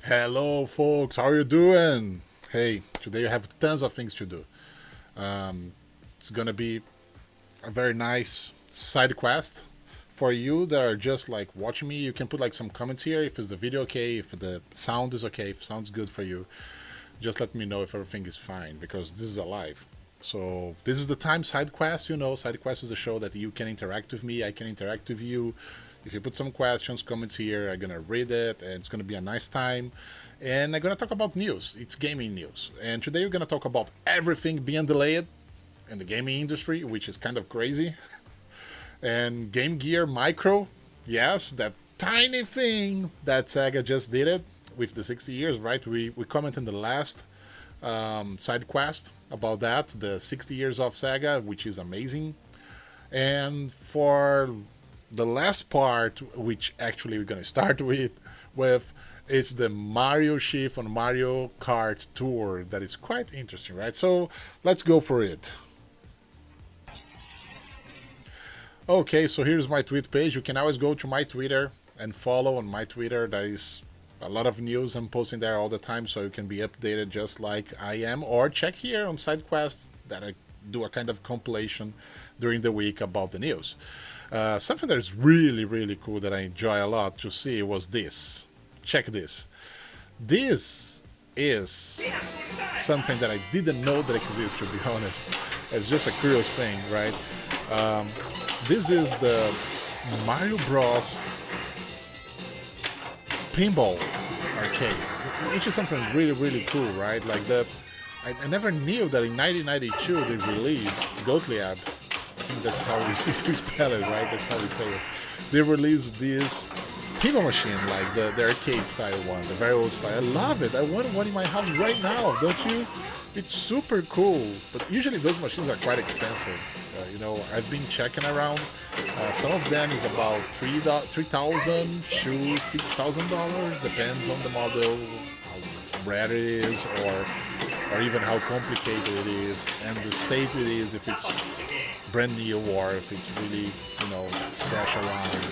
Hello, folks. How are you doing? Hey, today I have tons of things to do. Um, it's gonna be a very nice side quest for you that are just like watching me. You can put like some comments here if is the video okay, if the sound is okay, if sounds good for you. Just let me know if everything is fine because this is a live. So this is the time side quest. Side quest is a show that you can interact with me. I can interact with you. If you put some questions, comments here, I'm gonna read it, and it's gonna be a nice time. And I'm gonna talk about news. It's gaming news, and today we're gonna talk about everything being delayed in the gaming industry, which is kind of crazy. And Game Gear Micro, yes, that tiny thing that Sega just did it with the 60 years, right? We commented in the last side quest about that, the 60 years of Sega, which is amazing. And for the last part, which actually we're gonna start with is the Mario Chief on Mario Kart Tour. That is quite interesting, right? So let's go for it. Okay, so here's my tweet page. You can always go to my Twitter and follow on my Twitter. There is a lot of news I'm posting there all the time, so you can be updated just like I am. Or check here on SideQuest that I do a kind of compilation during the week about the news. Something that is really, really cool that I enjoy a lot to see was this. Check this. This is something that I didn't know that exists, to be honest. It's just a curious thing, right? Um, this is the Mario Bros. Pinball arcade, which is something really, really cool, right? I never knew that in 1992 they released Gottlieb. I think that's how we spell it, right? That's how we say it. They released this pinball machine, like the arcade style one, the very old style. I love it. I want one in my house right now, don't you? It's super cool, but usually those machines are quite expensive. I've been checking around. Some of them is about $3,000 to $6,000, depends on the model, how rare it is, or even how complicated it is, and the state it is, if it's brand new or if it's really, scratch around and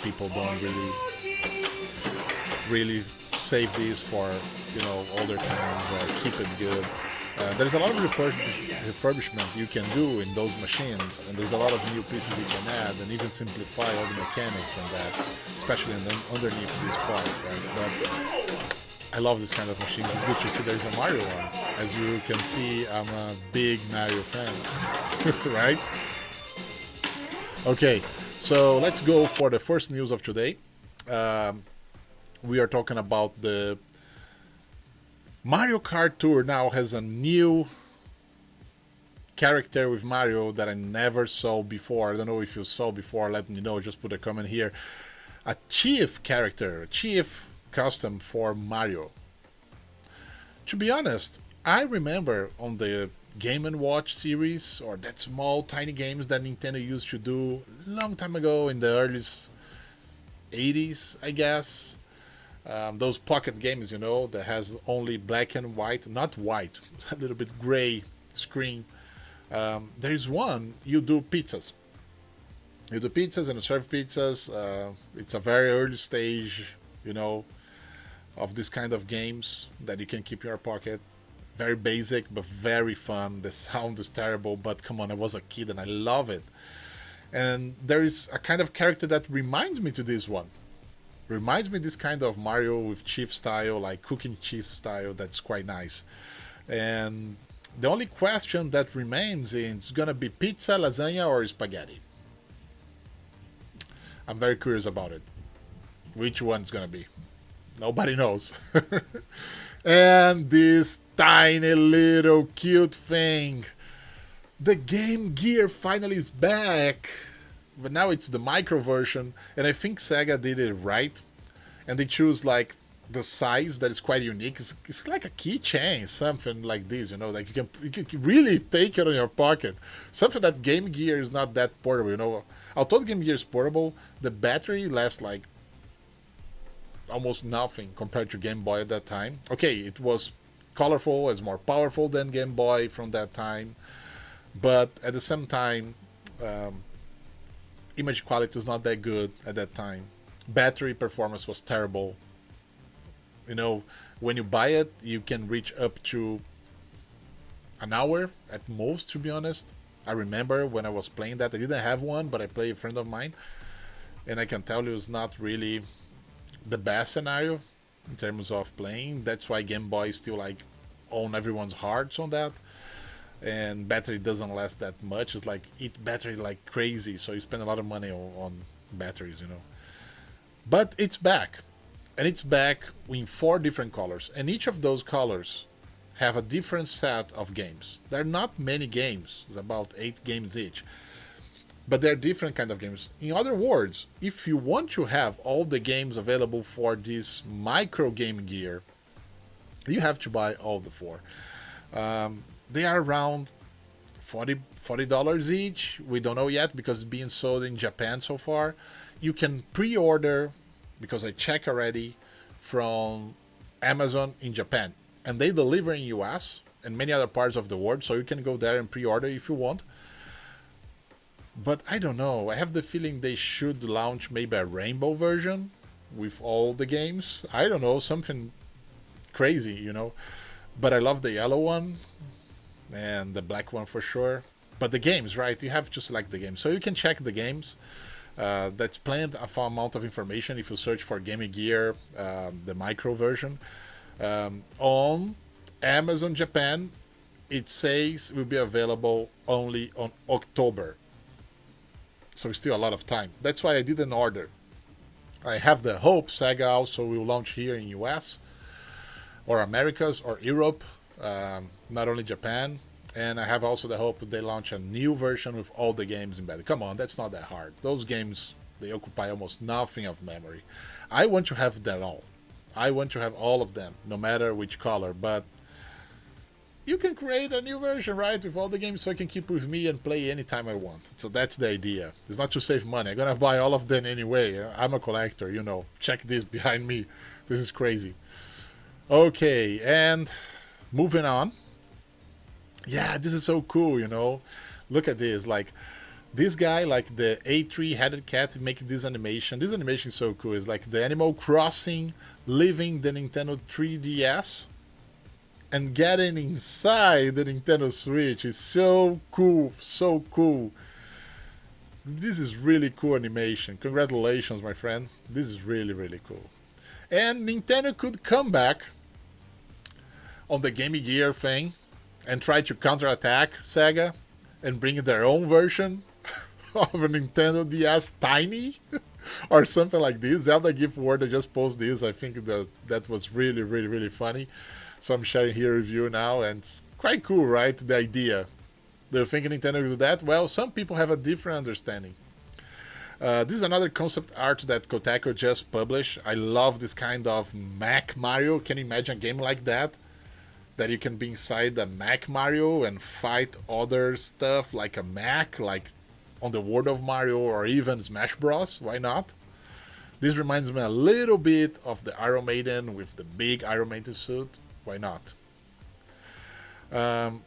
people don't really save these for older times or keep it good. There's a lot of refurbishment you can do in those machines, and there's a lot of new pieces you can add and even simplify all the mechanics and that, especially underneath this part, right? But I love this kind of machines. It's good to see there's a Mario one. As you can see, I'm a big Mario fan, right? Okay, so let's go for the first news of today. We are talking about the Mario Kart Tour now has a new character with Mario that I never saw before. I don't know if you saw before, let me know, just put a comment here. A chief character, a chief custom for Mario. To be honest, I remember on the Game & Watch series, or that small tiny games that Nintendo used to do long time ago in the early 80s, I guess. Those pocket games, that has only black and white, not white, a little bit gray screen. There's one, you do pizzas. You do pizzas and you serve pizzas. It's a very early stage, of this kind of games that you can keep in your pocket. Very basic, but very fun. The sound is terrible, but come on, I was a kid and I love it. And there is a kind of character that reminds me to this one. Reminds me this kind of Mario with chief style, like cooking cheese style. That's quite nice. And the only question that remains is gonna be pizza, lasagna, or spaghetti. I'm very curious about it. Which one's gonna be? Nobody knows. And this tiny little cute thing. The Game Gear finally is back. But now it's the micro version, and I think Sega did it right. And they choose like the size that is quite unique. It's like a keychain, something like this, like you can really take it on your pocket. Something that Game Gear is not that portable, Although Game Gear is portable, the battery lasts like almost nothing compared to Game Boy at that time. Okay, it was colorful, it's more powerful than Game Boy from that time, but at the same time, image quality was not that good at that time. Battery performance was terrible. You know, when you buy it, you can reach up to an hour at most, to be honest. I remember when I was playing that, I didn't have one, but I played a friend of mine, and I can tell you it's not really the best scenario in terms of playing. That's why Game Boy is still like on everyone's hearts on that. And battery doesn't last that much. It's like eat battery like crazy, so you spend a lot of money on batteries, you know. But it's back, and it's back in 4 different colors, and each of those colors have a different set of games. There are not many games; it's about 8 games each, but they're different kind of games. In other words, if you want to have all the games available for this micro Game Gear, you have to buy all the 4. They are around $40 each. We don't know yet because it's being sold in Japan so far. You can pre-order, because I check already, from Amazon in Japan, and they deliver in US and many other parts of the world, so you can go there and pre-order if you want. But I don't know, I have the feeling they should launch maybe a rainbow version with all the games. I don't know, something crazy, you know. But I love the yellow one and the black one for sure. But the games, right? You have to select the games, so you can check the games. That's plenty of amount of information if you search for Game Gear, the micro version. On Amazon Japan, it says it will be available only on October. So it's still a lot of time. That's why I didn't order. I have the hope Sega also will launch here in US or Americas or Europe, not only Japan. And I have also the hope that they launch a new version with all the games embedded. Come on, that's not that hard. Those games, they occupy almost nothing of memory. I want to have them all. I want to have all of them, no matter which color. But you can create a new version, right, with all the games, so I can keep with me and play anytime I want. So that's the idea. It's not to save money. I'm going to buy all of them anyway. I'm a collector, you know. Check this behind me. This is crazy. Okay, and moving on. Yeah, this is so cool, you know. Look at this. Like, this guy, like the A3-headed cat, making this animation. This animation is so cool. It's like the Animal Crossing leaving the Nintendo 3DS and getting inside the Nintendo Switch. Is so cool, so cool. This is really cool animation. Congratulations, my friend. This is really, really cool. And Nintendo could come back on the Game Gear thing and try to counterattack Sega and bring their own version of a Nintendo DS Tiny or something like this. Zelda Gift World, I just posted this. I think that was really, really, really funny. So I'm sharing here with you now, and it's quite cool, right? The idea. Do you think Nintendo will do that? Well, some people have a different understanding. This is another concept art that Kotaku just published. I love this kind of Mac Mario. Can you imagine a game like that? That you can be inside the Mac Mario and fight other stuff like a Mac, like on the World of Mario or even Smash Bros. Why not? This reminds me a little bit of the Iron Maiden with the big Iron Maiden suit. Why not? And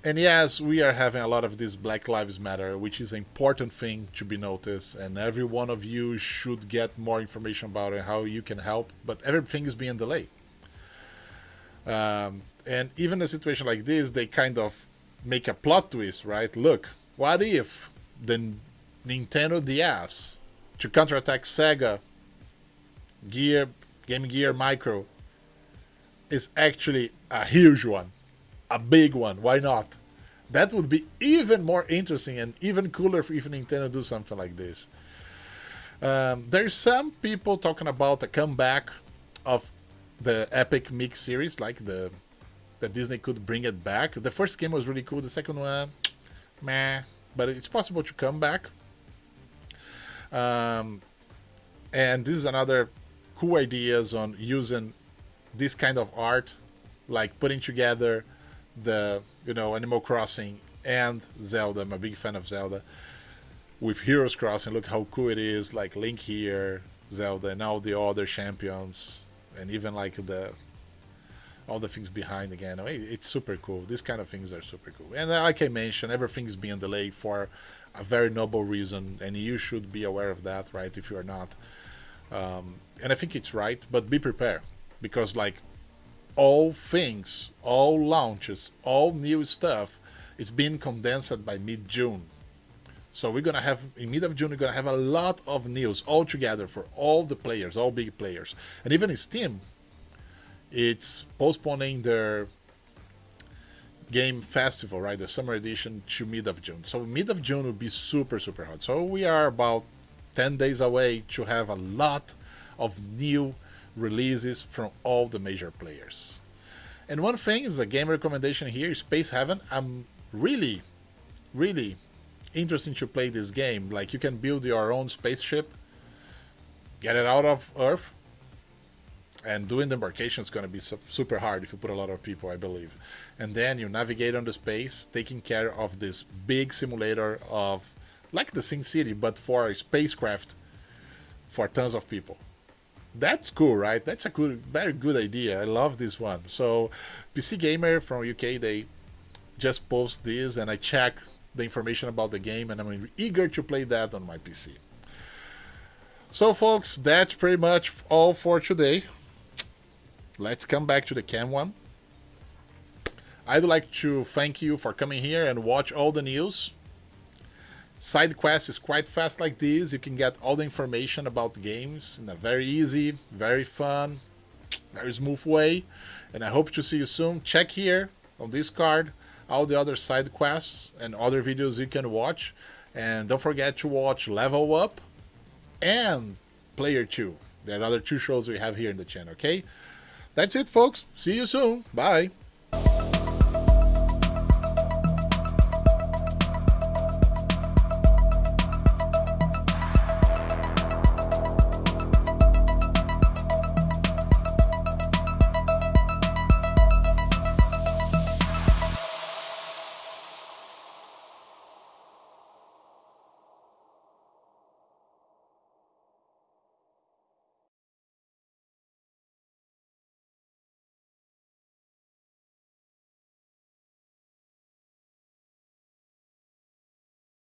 yes, we are having a lot of this Black Lives Matter, which is an important thing to be noticed, and every one of you should get more information about it, how you can help, but everything is being delayed. And even a situation like this, they kind of make a plot twist, right? Look, what if the Nintendo DS, to counterattack Sega Game Gear Micro, is actually a huge one, a big one? Why not? That would be even more interesting and even cooler if Nintendo do something like this. There's some people talking about a comeback of the Epic Mix series, like that Disney could bring it back. The first game was really cool. The second one, meh. But it's possible to come back. And this is another cool ideas on using this kind of art, like putting together the Animal Crossing and Zelda. I'm a big fan of Zelda. With Heroes Crossing, look how cool it is. Like Link here, Zelda, and all the other champions. And even like all the things behind again. It's super cool. These kind of things are super cool. And like I mentioned, everything's being delayed for a very noble reason, and you should be aware of that, right? If you are not, and I think it's right. But be prepared because like all things, all launches, all new stuff is being condensed by mid-June. So we're gonna have in mid of June we're gonna have a lot of news all together for all the players, all big players, and even Steam. It's postponing their game festival, right? The summer edition to mid of June. So mid of June will be super hot. So we are about 10 days away to have a lot of new releases from all the major players. And one thing is a game recommendation here, Space Heaven. I'm really interested to play this game. Like you can build your own spaceship, get it out of Earth, and doing the embarkation is going to be super hard if you put a lot of people, I believe. And then you navigate on the space, taking care of this big simulator of like the Sin City, but for a spacecraft for tons of people. That's cool, right? That's a very good idea. I love this one. So PC Gamer from UK, they just post this, and I check the information about the game, and I'm eager to play that on my PC. So folks, that's pretty much all for today. Let's come back to the Cam one. I'd like to thank you for coming here and watch all the news. Side.Quest is quite fast like this. You can get all the information about the games in a very easy, very fun, very smooth way. And I hope to see you soon. Check here on this card all the other side quests and other videos you can watch. And don't forget to watch Level Up and Player 2. There are other two shows we have here in the channel, okay? That's it, folks. See you soon. Bye.